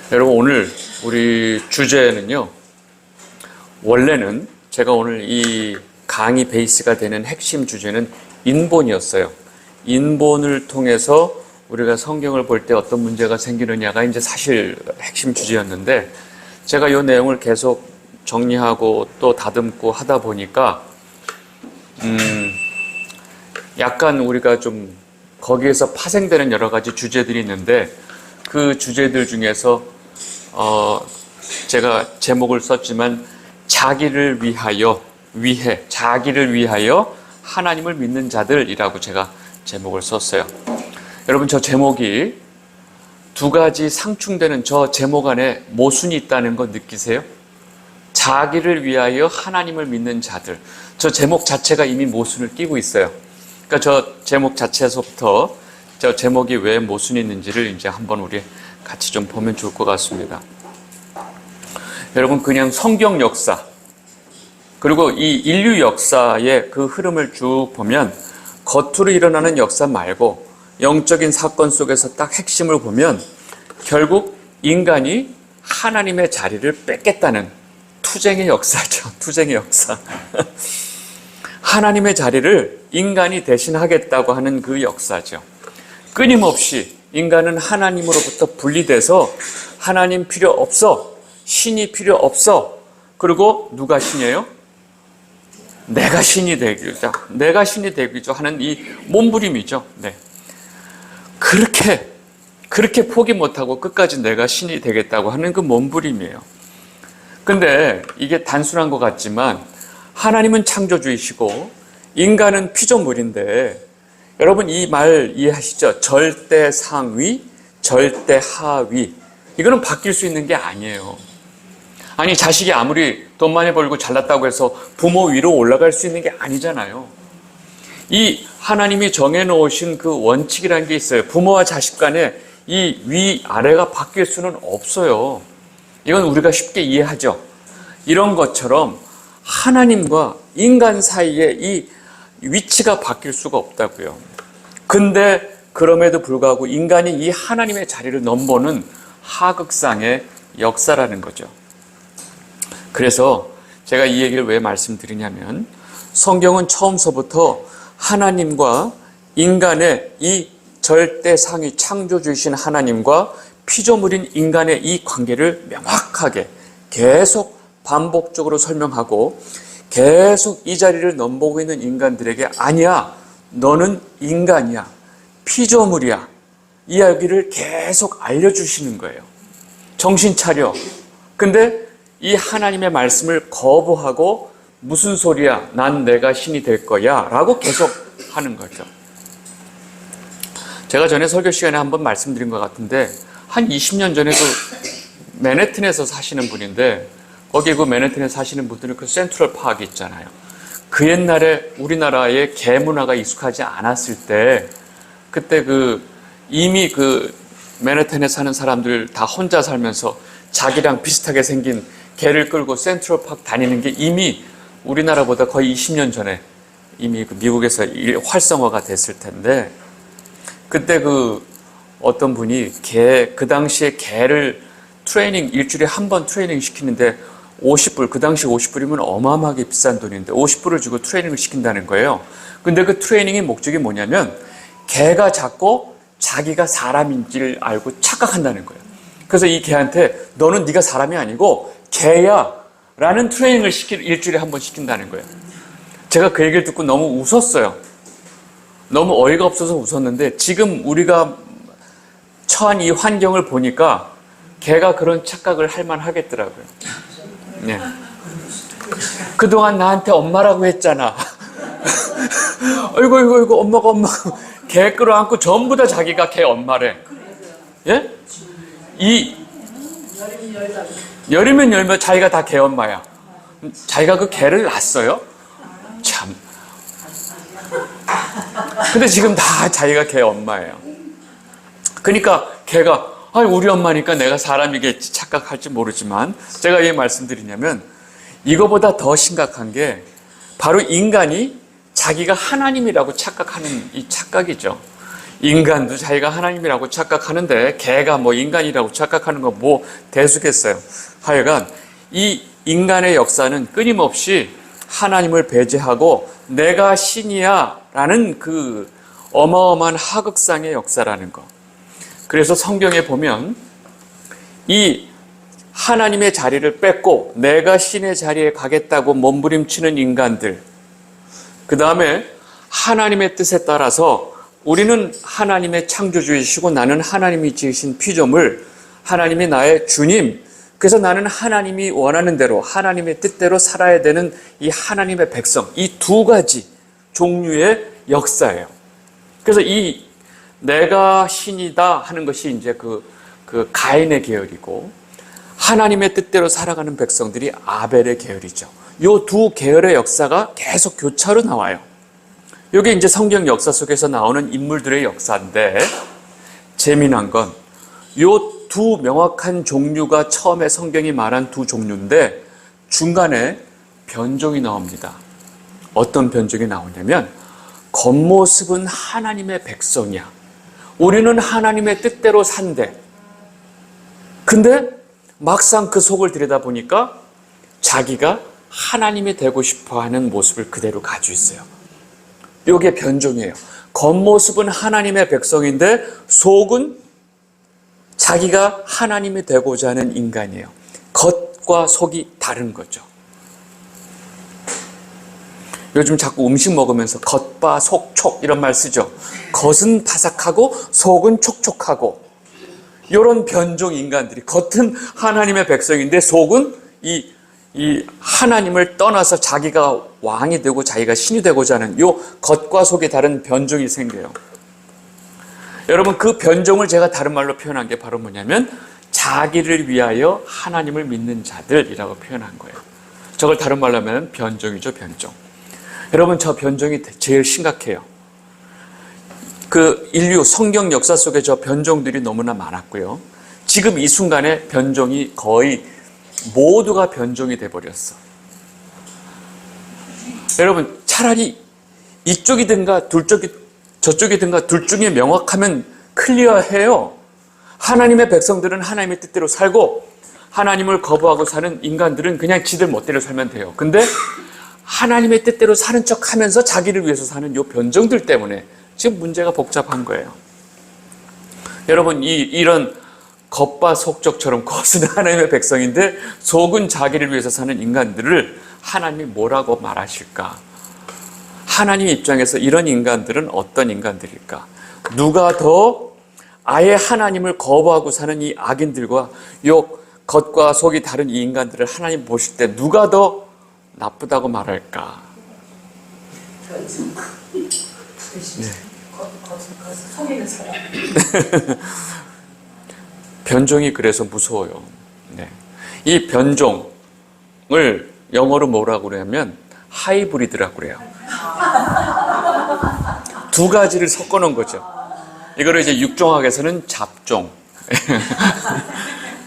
여러분, 오늘 우리 주제는요, 원래는 제가 오늘 이 강의 베이스가 되는 핵심 주제는 인본이었어요. 인본을 통해서 우리가 성경을 볼 때 어떤 문제가 생기느냐가 이제 사실 핵심 주제였는데, 제가 이 내용을 계속 정리하고 또 다듬고 하다 보니까 약간 우리가 좀 거기에서 파생되는 여러 가지 주제들이 있는데, 그 주제들 중에서 제가 제목을 썼지만 자기를 위하여 하나님을 믿는 자들이라고 제가 제목을 썼어요. 여러분, 저 제목이 두 가지 상충되는 저 제목 안에 모순이 있다는 거 느끼세요? 자기를 위하여 하나님을 믿는 자들. 저 제목 자체가 이미 모순을 띠고 있어요. 그러니까 저 제목 자체에서부터 저 제목이 왜 모순이 있는지를 이제 한번 우리 같이 좀 보면 좋을 것 같습니다. 여러분, 그냥 성경 역사, 그리고 이 인류 역사의 그 흐름을 쭉 보면 겉으로 일어나는 역사 말고 영적인 사건 속에서 딱 핵심을 보면 결국 인간이 하나님의 자리를 뺏겠다는 투쟁의 역사죠. 투쟁의 역사. 하나님의 자리를 인간이 대신하겠다고 하는 그 역사죠. 끊임없이 인간은 하나님으로부터 분리돼서 하나님 필요 없어, 신이 필요 없어, 그리고 누가 신이에요? 내가 신이 되기죠. 내가 신이 되기죠 하는 이 몸부림이죠. 네. 그렇게 포기 못하고 끝까지 내가 신이 되겠다고 하는 그 몸부림이에요. 근데 이게 단순한 것 같지만 하나님은 창조주이시고 인간은 피조물인데, 여러분 이 말 이해하시죠? 절대 상위, 절대 하위. 이거는 바뀔 수 있는 게 아니에요. 아니, 자식이 아무리 돈 많이 벌고 잘났다고 해서 부모 위로 올라갈 수 있는 게 아니잖아요. 이 하나님이 정해놓으신 그 원칙이라는 게 있어요. 부모와 자식 간에 이 위아래가 바뀔 수는 없어요. 이건 우리가 쉽게 이해하죠. 이런 것처럼 하나님과 인간 사이에 이 위치가 바뀔 수가 없다고요. 근데 그럼에도 불구하고 인간이 이 하나님의 자리를 넘보는 하극상의 역사라는 거죠. 그래서 제가 이 얘기를 왜 말씀드리냐면, 성경은 처음서부터 하나님과 인간의 이 절대 상위 창조주이신 하나님과 피조물인 인간의 이 관계를 명확하게 계속 반복적으로 설명하고, 계속 이 자리를 넘보고 있는 인간들에게 아니야, 너는 인간이야, 피조물이야, 이 이야기를 계속 알려주시는 거예요. 정신 차려. 근데 이 하나님의 말씀을 거부하고 무슨 소리야, 난 내가 신이 될 거야 라고 계속 하는 거죠. 제가 전에 설교 시간에 한번 말씀드린 것 같은데, 한 20년 전에도 맨해튼에서 사시는 분인데, 거기 그 맨해튼에 사시는 분들은 그 센트럴 파크 있잖아요. 그 옛날에 우리나라에 개 문화가 익숙하지 않았을 때, 그때 이미 맨해튼에 사는 사람들 다 혼자 살면서 자기랑 비슷하게 생긴 개를 끌고 센트럴 파크 다니는 게 이미 우리나라보다 거의 20년 전에 이미 미국에서 활성화가 됐을 텐데, 그때 어떤 분이 그 당시에 개를 일주일에 한 번 트레이닝 시키는데 50불, 그 당시 50불이면 어마어마하게 비싼 돈인데 50불을 주고 트레이닝을 시킨다는 거예요. 근데 그 트레이닝의 목적이 뭐냐면, 개가 자꾸 자기가 사람인 줄 알고 착각한다는 거예요. 그래서 이 개한테 너는 네가 사람이 아니고 개야 라는 트레이닝을 일주일에 한 번 시킨다는 거예요. 제가 그 얘기를 듣고 너무 웃었어요. 너무 어이가 없어서 웃었는데, 지금 우리가 처한 이 환경을 보니까 개가 그런 착각을 할 만하겠더라고요. 네. 그동안 나한테 엄마라고 했잖아. 어이구, 엄마가. 개 끌어안고 전부 다 자기가 개 엄마래. 예? 열이면 열면 자기가 다 개 엄마야. 자기가 그 개를 낳았어요? 참. 근데 지금 다 자기가 개 엄마예요. 그러니까 개가 우리 엄마니까 내가 사람이겠지 착각할지 모르지만, 제가 왜 말씀드리냐면, 이거보다 더 심각한 게 바로 인간이 자기가 하나님이라고 착각하는 이 착각이죠. 인간도 자기가 하나님이라고 착각하는데 개가 뭐 인간이라고 착각하는 거 뭐 대수겠어요. 하여간 이 인간의 역사는 끊임없이 하나님을 배제하고 내가 신이야 라는 그 어마어마한 하극상의 역사라는 거. 그래서 성경에 보면 이 하나님의 자리를 뺏고 내가 신의 자리에 가겠다고 몸부림치는 인간들, 그 다음에 하나님의 뜻에 따라서 우리는 하나님의 창조주이시고 나는 하나님이 지으신 피조물, 하나님이 나의 주님, 그래서 나는 하나님이 원하는 대로 하나님의 뜻대로 살아야 되는 이 하나님의 백성, 이 두 가지 종류의 역사예요. 그래서 이 내가 신이다 하는 것이 이제 그 가인의 계열이고, 하나님의 뜻대로 살아가는 백성들이 아벨의 계열이죠. 이 두 계열의 역사가 계속 교차로 나와요. 이게 이제 성경 역사 속에서 나오는 인물들의 역사인데, 재미난 건 이 두 명확한 종류가 처음에 성경이 말한 두 종류인데 중간에 변종이 나옵니다. 어떤 변종이 나오냐면, 겉모습은 하나님의 백성이야. 우리는 하나님의 뜻대로 산대. 근데 막상 그 속을 들여다보니까 자기가 하나님이 되고 싶어하는 모습을 그대로 가지고 있어요. 이게 변종이에요. 겉모습은 하나님의 백성인데 속은 자기가 하나님이 되고자 하는 인간이에요. 겉과 속이 다른 거죠. 요즘 자꾸 음식 먹으면서 겉바 속촉 이런 말 쓰죠. 겉은 바삭하고 속은 촉촉하고, 이런 변종 인간들이 겉은 하나님의 백성인데 속은 이 하나님을 떠나서 자기가 왕이 되고 자기가 신이 되고자 하는 이 겉과 속이 다른 변종이 생겨요. 여러분, 그 변종을 제가 다른 말로 표현한 게 바로 뭐냐면 자기를 위하여 하나님을 믿는 자들이라고 표현한 거예요. 저걸 다른 말로 하면 변종이죠, 변종. 여러분, 저 변종이 제일 심각해요. 그 인류 성경 역사 속에 저 변종들이 너무나 많았고요. 지금 이 순간에 변종이 거의 모두가 변종이 돼버렸어. 여러분, 차라리 이쪽이든가 저쪽이든가 둘 중에 명확하면 클리어해요. 하나님의 백성들은 하나님의 뜻대로 살고, 하나님을 거부하고 사는 인간들은 그냥 지들 멋대로 살면 돼요. 근데 하나님의 뜻대로 사는 척 하면서 자기를 위해서 사는 이 변종들 때문에 지금 문제가 복잡한 거예요. 여러분, 이런 겉바 속촉처럼 겉은 하나님의 백성인데 속은 자기를 위해서 사는 인간들을 하나님이 뭐라고 말하실까? 하나님 입장에서 이런 인간들은 어떤 인간들일까? 누가 더 아예 하나님을 거부하고 사는 이 악인들과 이 겉과 속이 다른 이 인간들을 하나님 보실 때 누가 더 나쁘다고 말할까? 네. 속이는 사람. 변종이 그래서 무서워요. 네. 이 변종을 영어로 뭐라고 그러냐면 하이브리드라고 그래요. 두 가지를 섞어 놓은 거죠. 이거를 이제 육종학에서는 잡종.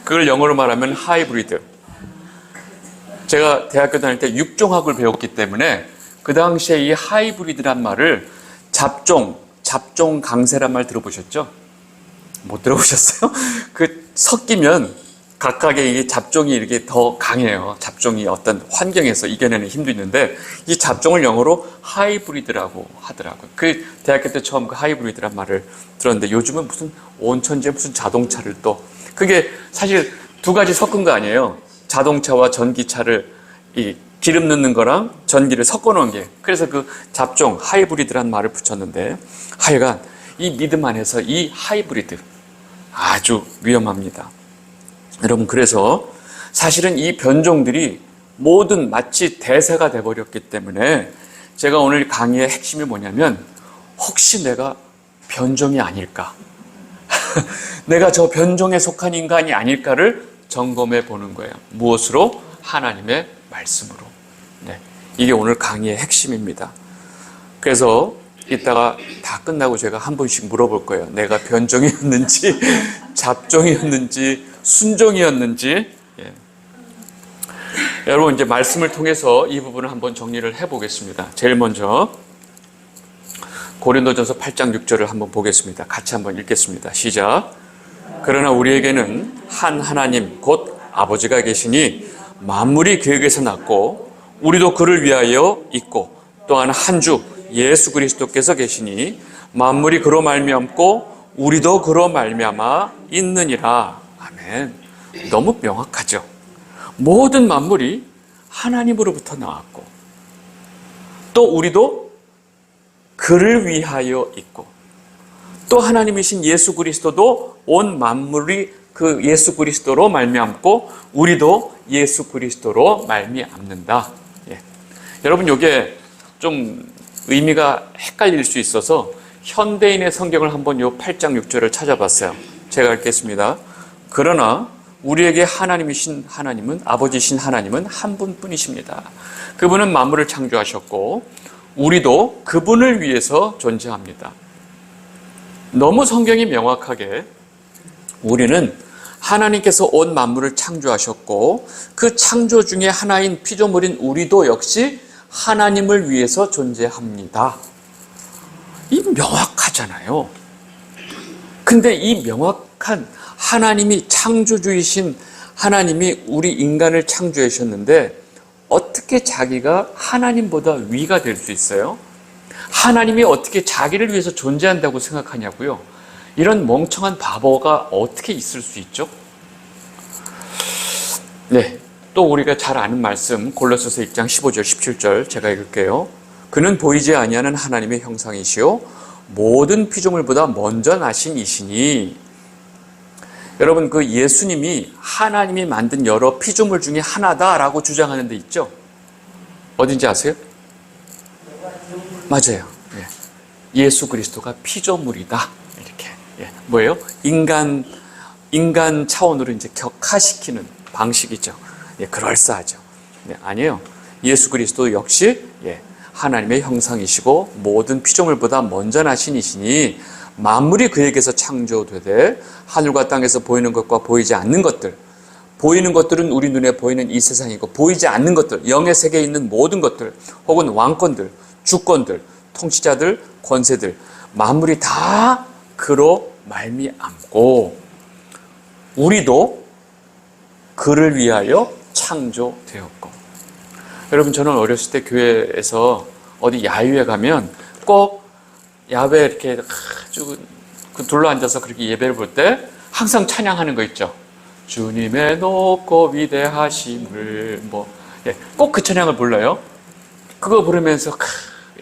그걸 영어로 말하면 하이브리드. 제가 대학교 다닐 때 육종학을 배웠기 때문에 그 당시에 이 하이브리드란 말을 잡종 강세란 말 들어보셨죠? 못 들어보셨어요? 그 섞이면 각각의 이 잡종이 이렇게 더 강해요. 잡종이 어떤 환경에서 이겨내는 힘도 있는데 이 잡종을 영어로 하이브리드라고 하더라고요. 그 대학교 때 처음 그 하이브리드란 말을 들었는데 요즘은 무슨 온천지에 무슨 자동차를 또, 그게 사실 두 가지 섞은 거 아니에요. 자동차와 전기차를 이 기름 넣는 거랑 전기를 섞어 놓은 게, 그래서 그 잡종 하이브리드란 말을 붙였는데, 하여간 이 믿음 안에서 이 하이브리드 아주 위험합니다. 여러분, 그래서 사실은 이 변종들이 모든 마치 대세가 돼버렸기 때문에 제가 오늘 강의의 핵심이 뭐냐면, 혹시 내가 변종이 아닐까? 내가 저 변종에 속한 인간이 아닐까를 점검해 보는 거예요. 무엇으로? 하나님의 말씀으로. 네, 이게 오늘 강의의 핵심입니다. 그래서 이따가 다 끝나고 제가 한 분씩 물어볼 거예요. 내가 변종이었는지 잡종이었는지 순종이었는지. 예. 여러분, 이제 말씀을 통해서 이 부분을 한번 정리를 해보겠습니다. 제일 먼저 고린도전서 8장 6절을 한번 보겠습니다. 같이 한번 읽겠습니다. 시작. 그러나 우리에게는 한 하나님 곧 아버지가 계시니 만물이 그에게서 났고 우리도 그를 위하여 있고 또한 한 주 예수 그리스도께서 계시니 만물이 그로 말미암고 우리도 그로 말미암아 있느니라. 아멘. 너무 명확하죠. 모든 만물이 하나님으로부터 나왔고 또 우리도 그를 위하여 있고 또 하나님이신 예수 그리스도도 온 만물이 그 예수 그리스도로 말미암고 우리도 예수 그리스도로 말미암는다. 예. 여러분 이게 좀 의미가 헷갈릴 수 있어서 현대인의 성경을 한번 요 8장 6절을 찾아봤어요. 제가 읽겠습니다. 그러나 우리에게 하나님이신 하나님은 아버지신 하나님은 한 분뿐이십니다. 그분은 만물을 창조하셨고 우리도 그분을 위해서 존재합니다. 너무 성경이 명확하게 우리는 하나님께서 온 만물을 창조하셨고 그 창조 중에 하나인 피조물인 우리도 역시 하나님을 위해서 존재합니다. 이 명확하잖아요. 근데 이 명확한 하나님이 창조주이신 하나님이 우리 인간을 창조하셨는데 어떻게 자기가 하나님보다 위가 될 수 있어요? 하나님이 어떻게 자기를 위해서 존재한다고 생각하냐고요? 이런 멍청한 바보가 어떻게 있을 수 있죠? 네, 또 우리가 잘 아는 말씀 골로새서 1장 15절 17절 제가 읽을게요. 그는 보이지 아니하는 하나님의 형상이시요 모든 피조물보다 먼저 나신 이시니. 여러분 그 예수님이 하나님이 만든 여러 피조물 중에 하나다라고 주장하는 데 있죠? 어딘지 아세요? 맞아요. 예. 예수 그리스도가 피조물이다. 이렇게. 예. 뭐예요? 인간 차원으로 이제 격화시키는 방식이죠. 예, 그럴싸하죠. 네, 아니에요. 예수 그리스도 역시 하나님의 형상이시고 모든 피조물보다 먼저 나신 이시니 만물이 그에게서 창조되되 하늘과 땅에서 보이는 것과 보이지 않는 것들, 보이는 것들은 우리 눈에 보이는 이 세상이고 보이지 않는 것들, 영의 세계에 있는 모든 것들 혹은 왕권들, 주권들, 통치자들, 권세들 만물이 다 그로 말미암고 우리도 그를 위하여 창조되었고. 여러분 저는 어렸을 때 교회에서 어디 야유회 가면 꼭 야외 이렇게 아주 둘러앉아서 그렇게 예배를 볼 때 항상 찬양하는 거 있죠. 주님의 높고 위대하심을 꼭 그 찬양을 불러요. 그거 부르면서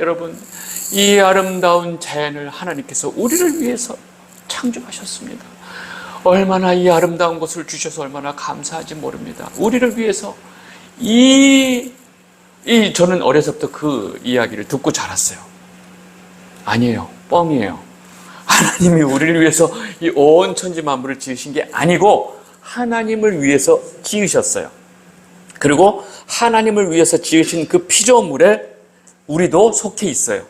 여러분 이 아름다운 자연을 하나님께서 우리를 위해서 창조하셨습니다. 얼마나 이 아름다운 것을 주셔서 얼마나 감사하지 모릅니다. 우리를 위해서 저는 어려서부터 그 이야기를 듣고 자랐어요. 아니에요. 뻥이에요. 하나님이 우리를 위해서 이 온 천지 만물을 지으신 게 아니고 하나님을 위해서 지으셨어요. 그리고 하나님을 위해서 지으신 그 피조물에 우리도 속해 있어요.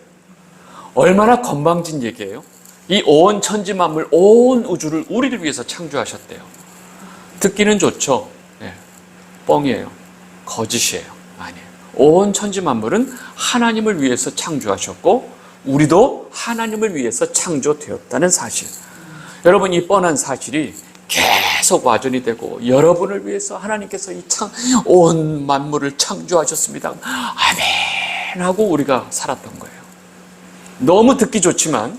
얼마나 건방진 얘기예요. 이 온 천지 만물, 온 우주를 우리를 위해서 창조하셨대요. 듣기는 좋죠. 네. 뻥이에요. 거짓이에요. 아니에요. 온 천지 만물은 하나님을 위해서 창조하셨고 우리도 하나님을 위해서 창조되었다는 사실. 여러분 이 뻔한 사실이 계속 와전이 되고 여러분을 위해서 하나님께서 온 만물을 창조하셨습니다. 아멘 하고 우리가 살았던 거예요. 너무 듣기 좋지만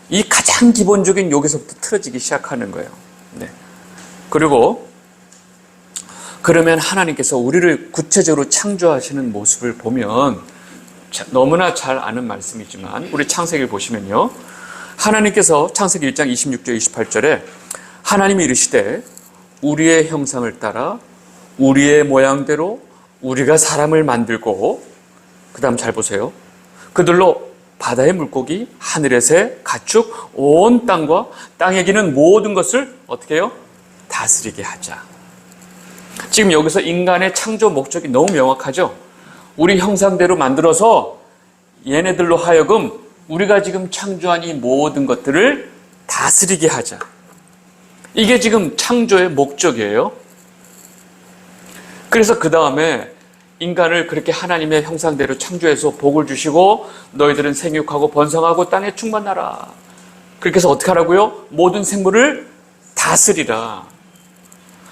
이 가장 기본적인 여기서부터 틀어지기 시작하는 거예요. 네. 그리고 그러면 하나님께서 우리를 구체적으로 창조하시는 모습을 보면 너무나 잘 아는 말씀이지만 우리 창세기를 보시면요. 하나님께서 창세기 1장 26절 28절에 하나님이 이르시되 우리의 형상을 따라 우리의 모양대로 우리가 사람을 만들고 그 다음 잘 보세요. 그들로 바다의 물고기, 하늘의 새, 가축, 온 땅과 땅에 기는 모든 것을 어떻게 해요? 다스리게 하자. 지금 여기서 인간의 창조 목적이 너무 명확하죠? 우리 형상대로 만들어서 얘네들로 하여금 우리가 지금 창조한 이 모든 것들을 다스리게 하자. 이게 지금 창조의 목적이에요. 그래서 그 다음에 인간을 그렇게 하나님의 형상대로 창조해서 복을 주시고 너희들은 생육하고 번성하고 땅에 충만하라. 그렇게 해서 어떻게 하라고요? 모든 생물을 다스리라.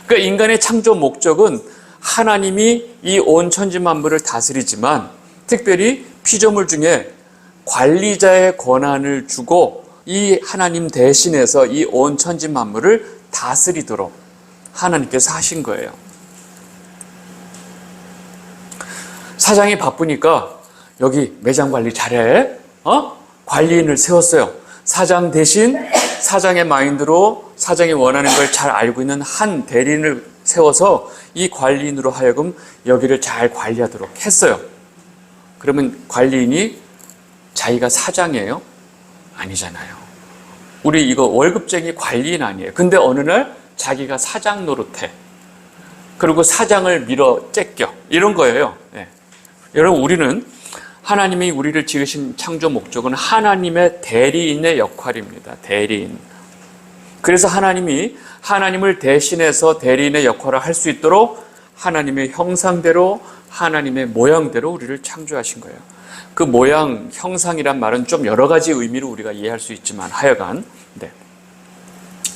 그러니까 인간의 창조 목적은 하나님이 이 온 천지 만물을 다스리지만 특별히 피조물 중에 관리자의 권한을 주고 이 하나님 대신해서 이 온 천지 만물을 다스리도록 하나님께서 하신 거예요. 사장이 바쁘니까 여기 매장 관리 잘해. 관리인을 세웠어요. 사장 대신 사장의 마인드로 사장이 원하는 걸 잘 알고 있는 한 대리인을 세워서 이 관리인으로 하여금 여기를 잘 관리하도록 했어요. 그러면 관리인이 자기가 사장이에요? 아니잖아요. 우리 이거 월급쟁이 관리인 아니에요. 근데 어느 날 자기가 사장 노릇해. 그리고 사장을 밀어 째껴. 이런 거예요. 네. 여러분, 우리는 하나님이 우리를 지으신 창조 목적은 하나님의 대리인의 역할입니다. 대리인. 그래서 하나님이 하나님을 대신해서 대리인의 역할을 할 수 있도록 하나님의 형상대로 하나님의 모양대로 우리를 창조하신 거예요. 그 모양, 형상이란 말은 좀 여러 가지 의미로 우리가 이해할 수 있지만 하여간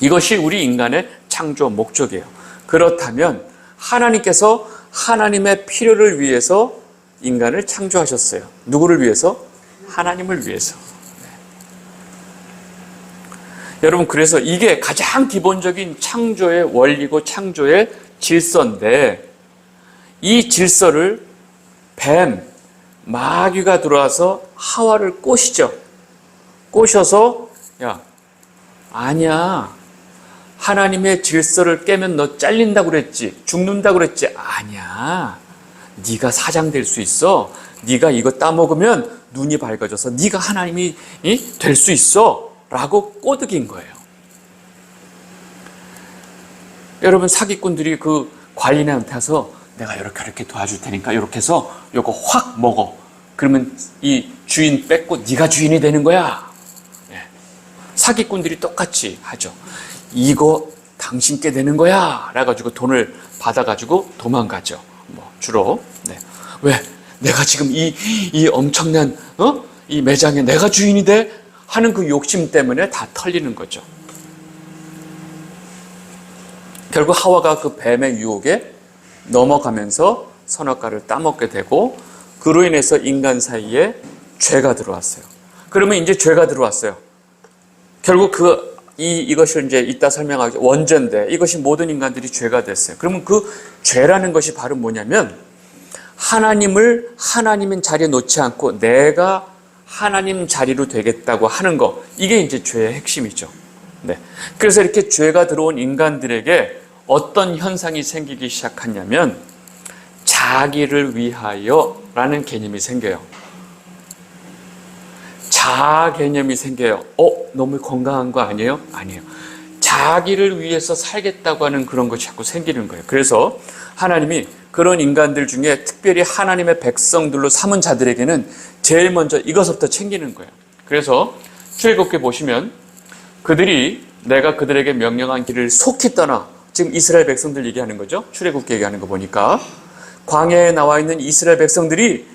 이것이 우리 인간의 창조 목적이에요. 그렇다면 하나님께서 하나님의 필요를 위해서 인간을 창조하셨어요. 누구를 위해서? 하나님을 위해서. 여러분, 그래서 이게 가장 기본적인 창조의 원리고 창조의 질서인데 이 질서를 마귀가 들어와서 하와를 꼬시죠. 꼬셔서 야, 아니야. 하나님의 질서를 깨면 너 잘린다고 그랬지. 죽는다고 그랬지. 아니야. 네가 사장 될 수 있어. 네가 이거 따먹으면 눈이 밝아져서 네가 하나님이 될 수 있어. 라고 꼬드긴 거예요. 여러분, 사기꾼들이 그 관리인한테 와서 내가 이렇게 도와줄 테니까 이렇게 해서 이거 확 먹어. 그러면 이 주인 뺏고 네가 주인이 되는 거야. 네. 사기꾼들이 똑같이 하죠. 이거 당신께 되는 거야. 그래가지고 돈을 받아가지고 도망가죠. 주로. 네. 왜? 내가 지금 이 엄청난 이 매장에 내가 주인이 돼? 하는 그 욕심 때문에 다 털리는 거죠. 결국 하와가 그 뱀의 유혹에 넘어가면서 선악과를 따먹게 되고 그로 인해서 인간 사이에 죄가 들어왔어요. 그러면 이제 죄가 들어왔어요. 결국 이것을 이제 이따 설명하겠죠. 원죄인데 이것이 모든 인간들이 죄가 됐어요. 그러면 그 죄라는 것이 바로 뭐냐면 하나님을 하나님인 자리에 놓지 않고 내가 하나님 자리로 되겠다고 하는 거. 이게 이제 죄의 핵심이죠. 네. 그래서 이렇게 죄가 들어온 인간들에게 어떤 현상이 생기기 시작하냐면 자기를 위하여라는 개념이 생겨요. 자아 개념이 생겨요. 너무 건강한 거 아니에요? 아니에요. 자기를 위해서 살겠다고 하는 그런 것이 자꾸 생기는 거예요. 그래서 하나님이 그런 인간들 중에 특별히 하나님의 백성들로 삼은 자들에게는 제일 먼저 이것부터 챙기는 거예요. 그래서 출애굽기 보시면 그들이 내가 그들에게 명령한 길을 속히 떠나, 지금 이스라엘 백성들 얘기하는 거죠. 출애굽기 얘기하는 거 보니까 광야에 나와 있는 이스라엘 백성들이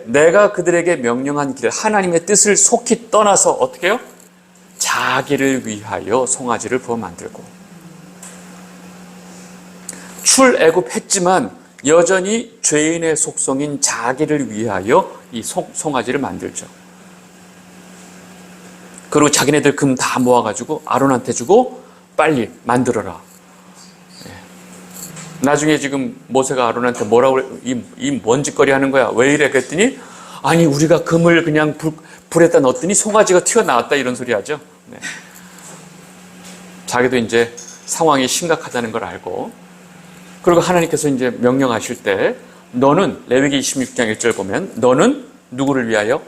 내가 그들에게 명령한 길, 하나님의 뜻을 속히 떠나서 어떻게 해요? 자기를 위하여 송아지를 부어 만들고 출애굽했지만 여전히 죄인의 속성인 자기를 위하여 이 송아지를 만들죠. 그리고 자기네들 금 다 모아가지고 아론한테 주고 빨리 만들어라. 나중에 지금 모세가 아론한테 뭐라고 그래? 이 뭔 짓거리 하는 거야? 왜 이래? 그랬더니 아니 우리가 금을 그냥 불에다 넣었더니 송아지가 튀어나왔다 이런 소리 하죠. 네. 자기도 이제 상황이 심각하다는 걸 알고 그리고 하나님께서 이제 명령하실 때 너는 레위기 26장 1절 보면 너는 누구를 위하여?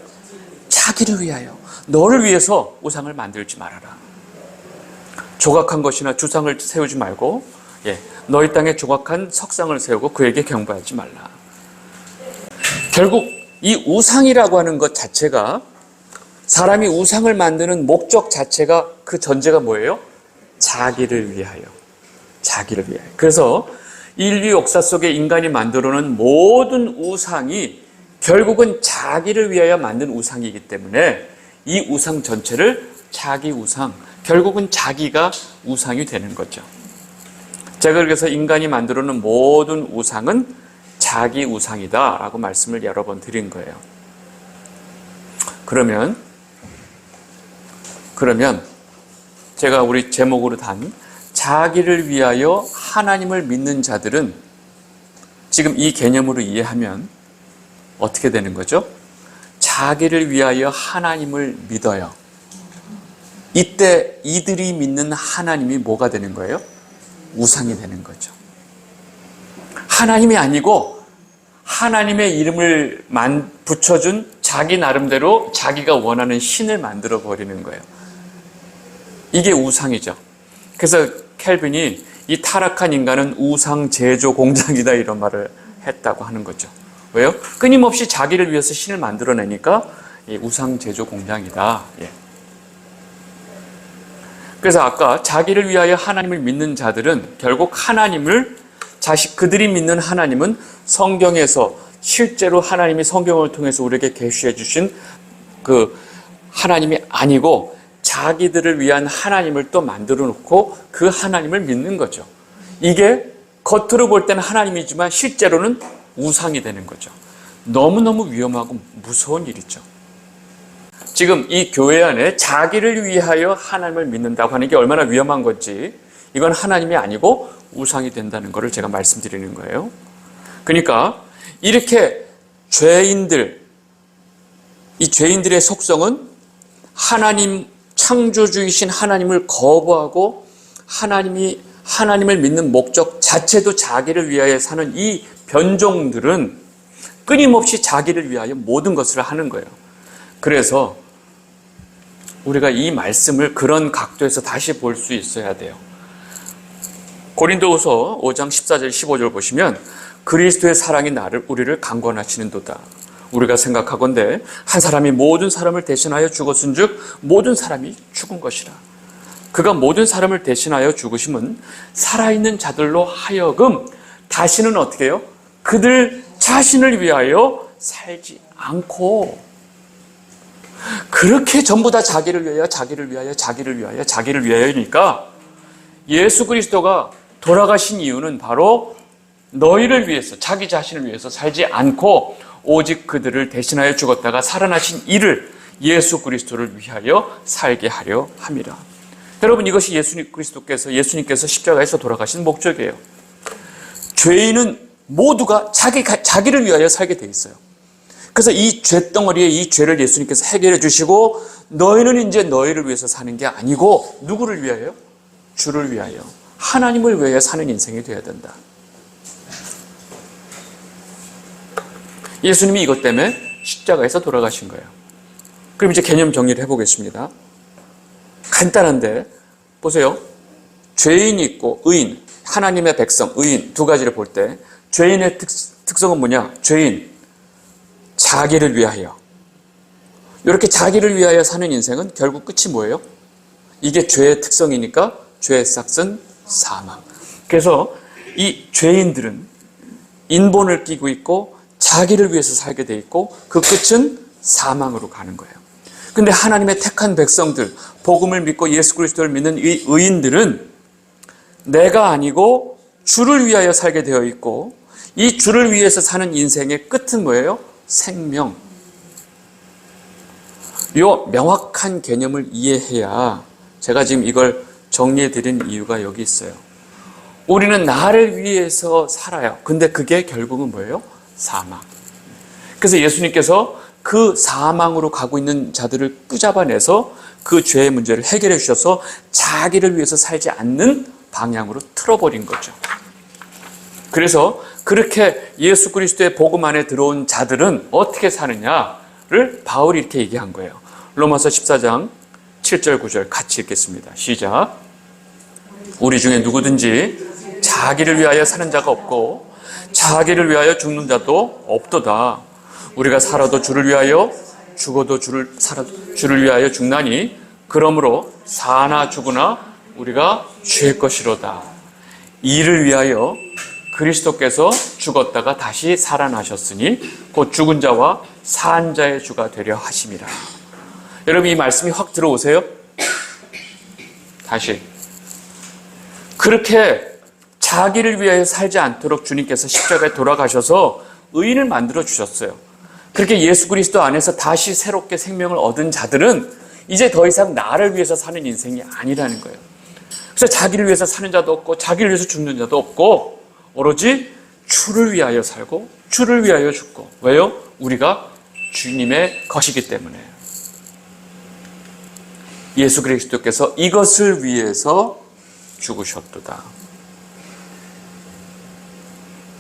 자기를 위하여. 너를 위해서 우상을 만들지 말아라. 조각한 것이나 주상을 세우지 말고 너희 땅에 조각한 석상을 세우고 그에게 경배하지 말라. 결국 이 우상이라고 하는 것 자체가 사람이 우상을 만드는 목적 자체가 그 전제가 뭐예요? 자기를 위하여. 자기를 위하여. 그래서 인류 역사 속에 인간이 만들어 놓은 모든 우상이 결국은 자기를 위하여 만든 우상이기 때문에 이 우상 전체를 자기 우상, 결국은 자기가 우상이 되는 거죠. 제가 그래서 인간이 만들어 놓은 모든 우상은 자기 우상이다 라고 말씀을 여러 번 드린 거예요. 그러면 제가 우리 제목으로 단 자기를 위하여 하나님을 믿는 자들은 지금 이 개념으로 이해하면 어떻게 되는 거죠? 자기를 위하여 하나님을 믿어요. 이때 이들이 믿는 하나님이 뭐가 되는 거예요? 우상이 되는 거죠. 하나님이 아니고 하나님의 이름을 붙여준 자기 나름대로 자기가 원하는 신을 만들어 버리는 거예요. 이게 우상이죠. 그래서 켈빈이 이 타락한 인간은 우상 제조 공장이다 이런 말을 했다고 하는 거죠. 왜요? 끊임없이 자기를 위해서 신을 만들어내니까 우상 제조 공장이다. 예. 그래서 아까 자기를 위하여 하나님을 믿는 자들은 결국 그들이 믿는 하나님은 성경에서 실제로 하나님이 성경을 통해서 우리에게 계시해 주신 그 하나님이 아니고 자기들을 위한 하나님을 또 만들어 놓고 그 하나님을 믿는 거죠. 이게 겉으로 볼 때는 하나님이지만 실제로는 우상이 되는 거죠. 너무너무 위험하고 무서운 일이죠. 지금 이 교회 안에 자기를 위하여 하나님을 믿는다고 하는 게 얼마나 위험한 건지, 이건 하나님이 아니고 우상이 된다는 것을 제가 말씀드리는 거예요. 그러니까 이렇게 이 죄인들의 속성은 하나님, 창조주이신 하나님을 거부하고 하나님을 믿는 목적 자체도 자기를 위하여 사는 이 변종들은 끊임없이 자기를 위하여 모든 것을 하는 거예요. 그래서 우리가 이 말씀을 그런 각도에서 다시 볼 수 있어야 돼요. 고린도후서 5장 14절 15절 보시면 그리스도의 사랑이 우리를 강권하시는도다. 우리가 생각하건대 한 사람이 모든 사람을 대신하여 죽었은즉 모든 사람이 죽은 것이라. 그가 모든 사람을 대신하여 죽으심은 살아있는 자들로 하여금 다시는 어떻게 해요? 그들 자신을 위하여 살지 않고, 그렇게 전부 다 자기를 위하여니까 예수 그리스도가 돌아가신 이유는 바로 너희를 위해서, 자기 자신을 위해서 살지 않고 오직 그들을 대신하여 죽었다가 살아나신 이를 예수 그리스도를 위하여 살게 하려 함이라. 여러분, 이것이 예수님께서 십자가에서 돌아가신 목적이에요. 죄인은 모두가 자기를 위하여 살게 돼 있어요. 그래서 이 죄덩어리에 이 죄를 예수님께서 해결해 주시고, 너희는 이제 너희를 위해서 사는 게 아니고 누구를 위하여? 주를 위하여, 하나님을 위하여 사는 인생이 되어야 된다. 예수님이 이것 때문에 십자가에서 돌아가신 거예요. 그럼 이제 개념 정리를 해보겠습니다. 간단한데 보세요. 죄인이 있고 의인, 하나님의 백성, 의인 두 가지를 볼 때 죄인의 특성은 뭐냐? 죄인, 자기를 위하여, 이렇게 자기를 위하여 사는 인생은 결국 끝이 뭐예요? 이게 죄의 특성이니까 죄의 싹은 사망. 그래서 이 죄인들은 인본을 끼고 있고 자기를 위해서 살게 돼 있고 그 끝은 사망으로 가는 거예요. 근데 하나님의 택한 백성들, 복음을 믿고 예수 그리스도를 믿는 이 의인들은 내가 아니고 주를 위하여 살게 되어 있고, 이 주를 위해서 사는 인생의 끝은 뭐예요? 생명. 이 명확한 개념을 이해해야 제가 지금 이걸 정리해 드린 이유가 여기 있어요. 우리는 나를 위해서 살아요. 근데 그게 결국은 뭐예요? 사망. 그래서 예수님께서 그 사망으로 가고 있는 자들을 끄잡아내서 그 죄의 문제를 해결해 주셔서 자기를 위해서 살지 않는 방향으로 틀어버린 거죠. 그래서 그렇게 예수 그리스도의 복음 안에 들어온 자들은 어떻게 사느냐를 바울이 이렇게 얘기한 거예요. 로마서 14장 7절 9절 같이 읽겠습니다. 시작. 우리 중에 누구든지 자기를 위하여 사는 자가 없고 자기를 위하여 죽는 자도 없도다. 우리가 살아도 주를 위하여, 죽어도 주를 위하여 죽나니 그러므로 사나 죽으나 우리가 주의 것이로다. 이를 위하여 그리스도께서 죽었다가 다시 살아나셨으니 곧 죽은 자와 산 자의 주가 되려 하심이라. 여러분 이 말씀이 확 들어오세요? 다시. 그렇게 자기를 위하여 살지 않도록 주님께서 십자가에 돌아가셔서 의인을 만들어 주셨어요. 그렇게 예수 그리스도 안에서 다시 새롭게 생명을 얻은 자들은 이제 더 이상 나를 위해서 사는 인생이 아니라는 거예요. 그래서 자기를 위해서 사는 자도 없고 자기를 위해서 죽는 자도 없고 오로지 주를 위하여 살고 주를 위하여 죽고. 왜요? 우리가 주님의 것이기 때문에. 예수 그리스도께서 이것을 위해서 죽으셨도다.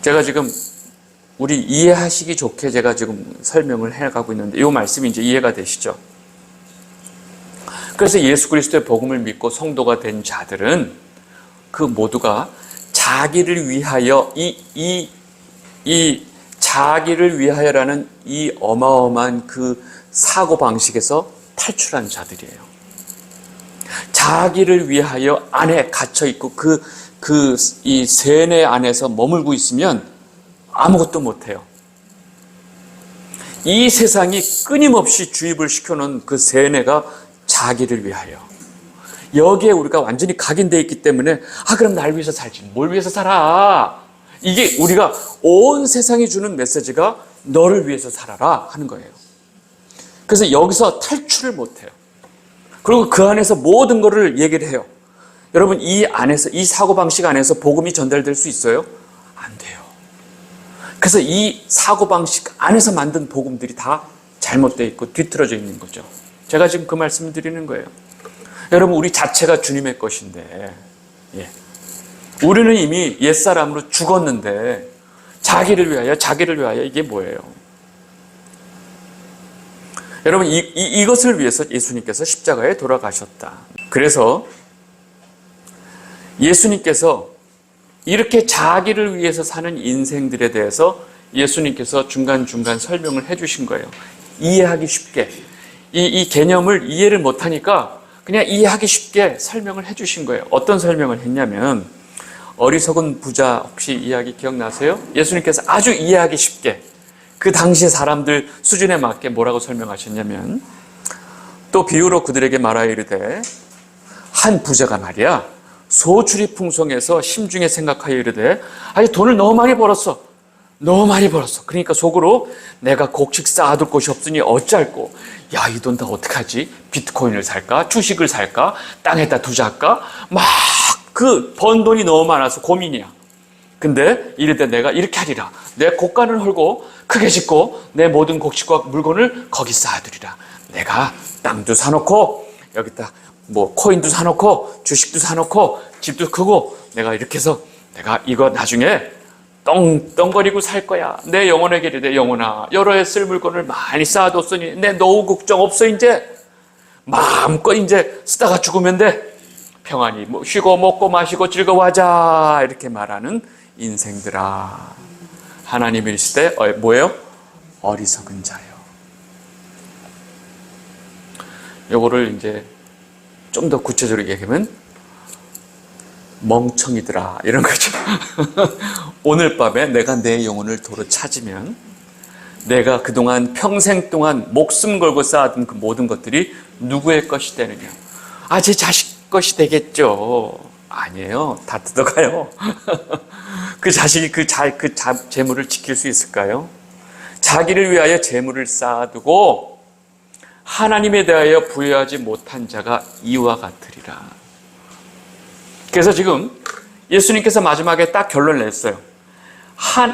제가 지금 우리 이해하시기 좋게 제가 지금 설명을 해가고 있는데 이 말씀이 이제 이해가 되시죠? 그래서 예수 그리스도의 복음을 믿고 성도가 된 자들은 그 모두가 자기를 위하여 이 자기를 위하여라는 이 어마어마한 그 사고방식에서 탈출한 자들이에요. 자기를 위하여 안에 갇혀있고 이 세뇌 안에서 머물고 있으면 아무것도 못해요. 이 세상이 끊임없이 주입을 시켜놓은 그 세뇌가 자기를 위하여. 여기에 우리가 완전히 각인되어 있기 때문에 그럼 날 위해서 살지. 뭘 위해서 살아? 이게 우리가 온 세상이 주는 메시지가 너를 위해서 살아라 하는 거예요. 그래서 여기서 탈출을 못해요. 그리고 그 안에서 모든 것을 얘기를 해요. 여러분 이 안에서 이 사고방식 안에서 복음이 전달될 수 있어요? 안 돼요. 그래서 이 사고방식 안에서 만든 복음들이 다 잘못되어 있고 뒤틀어져 있는 거죠. 제가 지금 그 말씀을 드리는 거예요. 여러분 우리 자체가 주님의 것인데 우리는 이미 옛사람으로 죽었는데 자기를 위하여 이게 뭐예요? 여러분 이것을 위해서 예수님께서 십자가에 돌아가셨다. 그래서 예수님께서 이렇게 자기를 위해서 사는 인생들에 대해서 예수님께서 중간중간 설명을 해주신 거예요. 이해하기 쉽게. 이 개념을 이해를 못하니까 그냥 이해하기 쉽게 설명을 해주신 거예요. 어떤 설명을 했냐면 어리석은 부자 혹시 이야기 기억나세요? 예수님께서 아주 이해하기 쉽게 그 당시 사람들 수준에 맞게 뭐라고 설명하셨냐면 또 비유로 그들에게 말하여 이르되 한 부자가 말이야 소출이 풍성해서 심중에 생각하여 이르되 돈을 너무 많이 벌었어. 그러니까 속으로 내가 곡식 쌓아둘 곳이 없으니 어찌할꼬. 이 돈 다 어떡하지? 비트코인을 살까? 주식을 살까? 땅에다 투자할까? 막 그 번 돈이 너무 많아서 고민이야. 근데 이럴 때 내가 이렇게 하리라. 내 곡간을 헐고 크게 짓고 내 모든 곡식과 물건을 거기 쌓아두리라. 내가 땅도 사놓고 여기다 뭐 코인도 사놓고 주식도 사놓고 집도 크고 내가 이렇게 해서 내가 이거 나중에 떵떵거리고 살 거야. 내 영혼에게 이르되 영혼아 여러 해 쓸 물건을 많이 쌓아뒀으니 내 노후 걱정 없어. 이제 마음껏 이제 쓰다가 죽으면 돼. 평안히 뭐 쉬고 먹고 마시고 즐거워하자. 이렇게 말하는 인생들아. 하나님이 이르시되 뭐예요? 어리석은 자요. 요거를 이제 좀 더 구체적으로 얘기하면 멍청이들아 이런 거죠. 오늘 밤에 내가 내 영혼을 도로 찾으면 내가 그동안 평생 동안 목숨 걸고 쌓아둔 그 모든 것들이 누구의 것이 되느냐. 제 자식 것이 되겠죠. 아니에요. 다 뜯어가요. 그 자식이 재물을 지킬 수 있을까요? 자기를 위하여 재물을 쌓아두고 하나님에 대하여 부여하지 못한 자가 이와 같으리라. 그래서 지금 예수님께서 마지막에 딱 결론을 냈어요.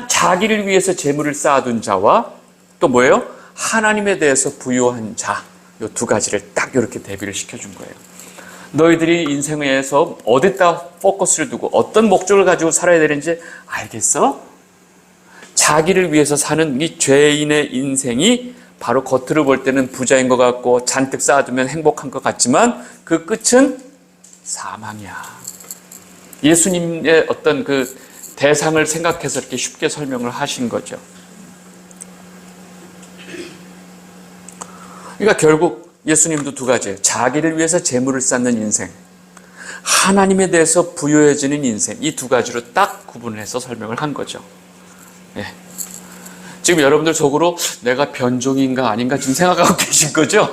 자기를 위해서 재물을 쌓아둔 자와 또 뭐예요? 하나님에 대해서 부여한 자. 이 두 가지를 딱 이렇게 대비를 시켜준 거예요. 너희들이 인생에서 어디다 포커스를 두고 어떤 목적을 가지고 살아야 되는지 알겠어? 자기를 위해서 사는 이 죄인의 인생이 바로 겉으로 볼 때는 부자인 것 같고 잔뜩 쌓아두면 행복한 것 같지만 그 끝은 사망이야. 예수님의 어떤 그 대상을 생각해서 이렇게 쉽게 설명을 하신 거죠. 그러니까 결국 예수님도 두 가지예요. 자기를 위해서 재물을 쌓는 인생, 하나님에 대해서 부여해지는 인생, 이 두 가지로 딱 구분해서 설명을 한 거죠. 예. 지금 여러분들 속으로 내가 변종인가 아닌가 지금 생각하고 계신 거죠?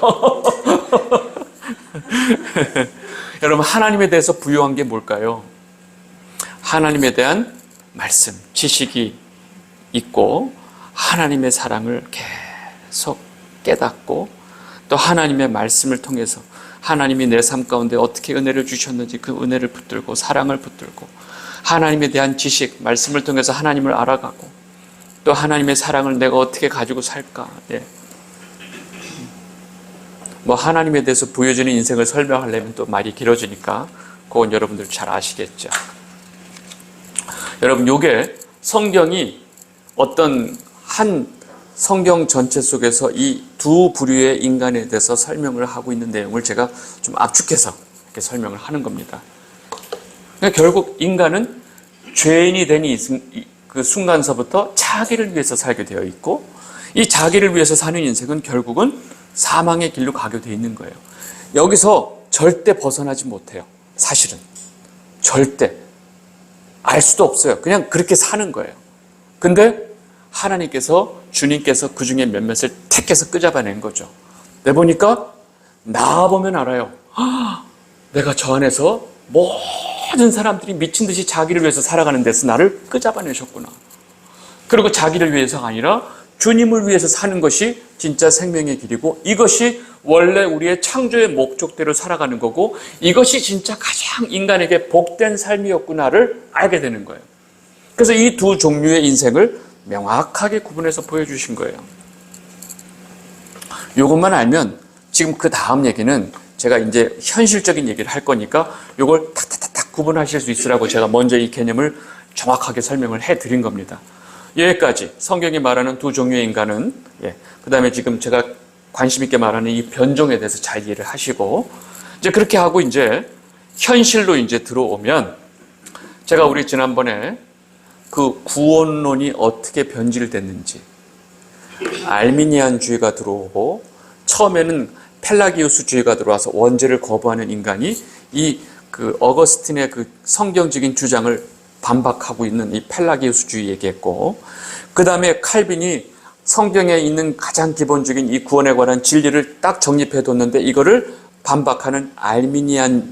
여러분, 하나님에 대해서 부여한 게 뭘까요? 하나님에 대한 말씀, 지식이 있고 하나님의 사랑을 계속 깨닫고 또 하나님의 말씀을 통해서 하나님이 내 삶 가운데 어떻게 은혜를 주셨는지 그 은혜를 붙들고 사랑을 붙들고 하나님에 대한 지식, 말씀을 통해서 하나님을 알아가고 또 하나님의 사랑을 내가 어떻게 가지고 살까. 예. 뭐 하나님에 대해서 부여지는 인생을 설명하려면 또 말이 길어지니까 그건 여러분들 잘 아시겠죠. 여러분, 요게 성경이 어떤 한 성경 전체 속에서 이 두 부류의 인간에 대해서 설명을 하고 있는 내용을 제가 좀 압축해서 이렇게 설명을 하는 겁니다. 그러니까 결국 인간은 죄인이 된 그 순간서부터 자기를 위해서 살게 되어 있고 이 자기를 위해서 사는 인생은 결국은 사망의 길로 가게 되어 있는 거예요. 여기서 절대 벗어나지 못해요. 사실은. 절대. 알 수도 없어요. 그냥 그렇게 사는 거예요. 근데 하나님께서, 주님께서 그 중에 몇몇을 택해서 끄잡아낸 거죠. 내보니까 나와보면 알아요. 내가 저 안에서 모든 사람들이 미친 듯이 자기를 위해서 살아가는 데서 나를 끄잡아내셨구나. 그리고 자기를 위해서가 아니라 주님을 위해서 사는 것이 진짜 생명의 길이고 이것이 원래 우리의 창조의 목적대로 살아가는 거고 이것이 진짜 가장 인간에게 복된 삶이었구나를 알게 되는 거예요. 그래서 이 두 종류의 인생을 명확하게 구분해서 보여주신 거예요. 이것만 알면 지금 그 다음 얘기는 제가 이제 현실적인 얘기를 할 거니까 이걸 탁탁탁 구분하실 수 있으라고 제가 먼저 이 개념을 정확하게 설명을 해드린 겁니다. 여기까지 성경이 말하는 두 종류의 인간은, 그 다음에 지금 제가 관심 있게 말하는 이 변종에 대해서 잘 이해를 하시고, 이제 그렇게 하고 이제 현실로 이제 들어오면, 제가 우리 지난번에 그 구원론이 어떻게 변질됐는지, 알미니안주의가 들어오고, 처음에는 펠라기우스주의가 들어와서 원죄를 거부하는 인간이 이 그 어거스틴의 그 성경적인 주장을 반박하고 있는 이 펠라기우스주의 얘기했고, 그 다음에 칼빈이 성경에 있는 가장 기본적인 이 구원에 관한 진리를 딱 정립해 뒀는데 이거를 반박하는 알미니안이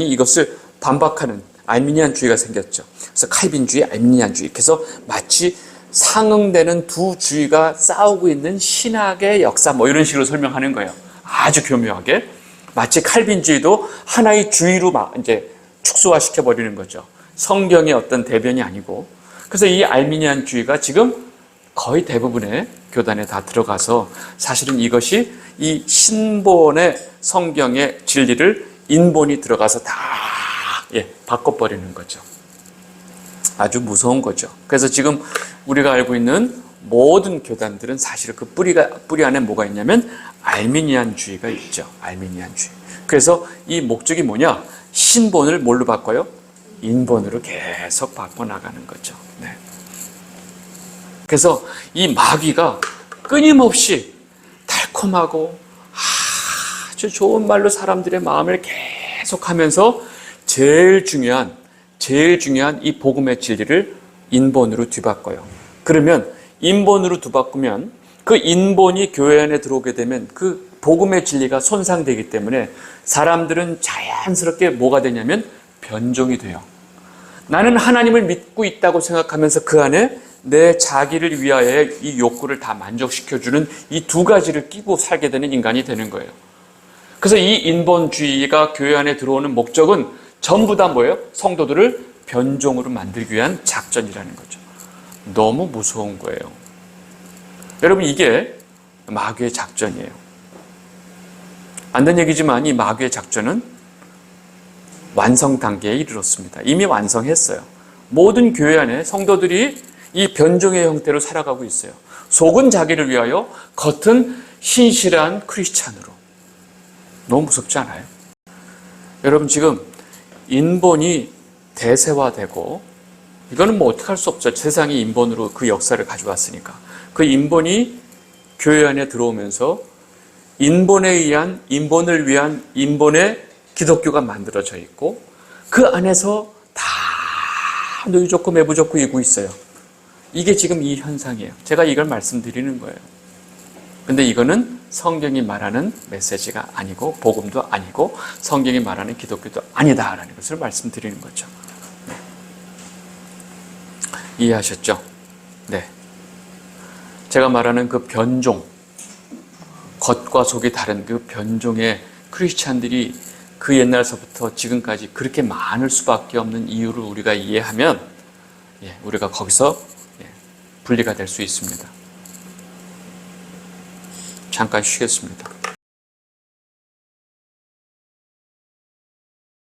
이것을 반박하는 알미니안주의가 생겼죠. 그래서 칼빈주의, 알미니안주의. 그래서 마치 상응되는 두 주의가 싸우고 있는 신학의 역사 뭐 이런 식으로 설명하는 거예요. 아주 교묘하게. 마치 칼빈주의도 하나의 주의로 막 이제 축소화시켜 버리는 거죠. 성경의 어떤 대변이 아니고. 그래서 이 알미니안주의가 지금 거의 대부분의 교단에 다 들어가서 사실은 이것이 이 신본의 성경의 진리를 인본이 들어가서 다 바꿔버리는 거죠. 아주 무서운 거죠. 그래서 지금 우리가 알고 있는 모든 교단들은 사실 그 뿌리 안에 뭐가 있냐면 알미니안주의가 있죠. 알미니안주의. 그래서 이 목적이 뭐냐? 신본을 뭘로 바꿔요? 인본으로 계속 바꿔나가는 거죠. 네. 그래서 이 마귀가 끊임없이 달콤하고 아주 좋은 말로 사람들의 마음을 계속하면서 제일 중요한 이 복음의 진리를 인본으로 뒤바꿔요. 그러면 인본으로 뒤바꾸면 그 인본이 교회 안에 들어오게 되면 그 복음의 진리가 손상되기 때문에 사람들은 자연스럽게 뭐가 되냐면 변종이 돼요. 나는 하나님을 믿고 있다고 생각하면서 그 안에 내 자기를 위하여 이 욕구를 다 만족시켜주는 이 두 가지를 끼고 살게 되는 인간이 되는 거예요. 그래서 이 인본주의가 교회 안에 들어오는 목적은 전부 다 뭐예요? 성도들을 변종으로 만들기 위한 작전이라는 거죠. 너무 무서운 거예요. 여러분, 이게 마귀의 작전이에요. 안 된 얘기지만 이 마귀의 작전은 완성 단계에 이르렀습니다. 이미 완성했어요. 모든 교회 안에 성도들이 이 변종의 형태로 살아가고 있어요. 속은 자기를 위하여, 겉은 신실한 크리스찬으로. 너무 무섭지 않아요? 여러분, 지금 인본이 대세화되고, 이거는 뭐 어떻게 할 수 없죠. 세상이 인본으로 그 역사를 가져왔으니까. 그 인본이 교회 안에 들어오면서 인본을 위한 인본의 기독교가 만들어져 있고 그 안에서 다 누유 좋고 매부 좋고 이고 있어요. 이게 지금 이 현상이에요. 제가 이걸 말씀드리는 거예요. 근데 이거는 성경이 말하는 메시지가 아니고 복음도 아니고 성경이 말하는 기독교도 아니다라는 것을 말씀드리는 거죠. 네. 이해하셨죠? 네. 제가 말하는 그 변종, 겉과 속이 다른 그 변종의 크리스찬들이 그 옛날서부터 지금까지 그렇게 많을 수밖에 없는 이유를 우리가 이해하면 우리가 거기서 분리가 될 수 있습니다. 잠깐 쉬겠습니다.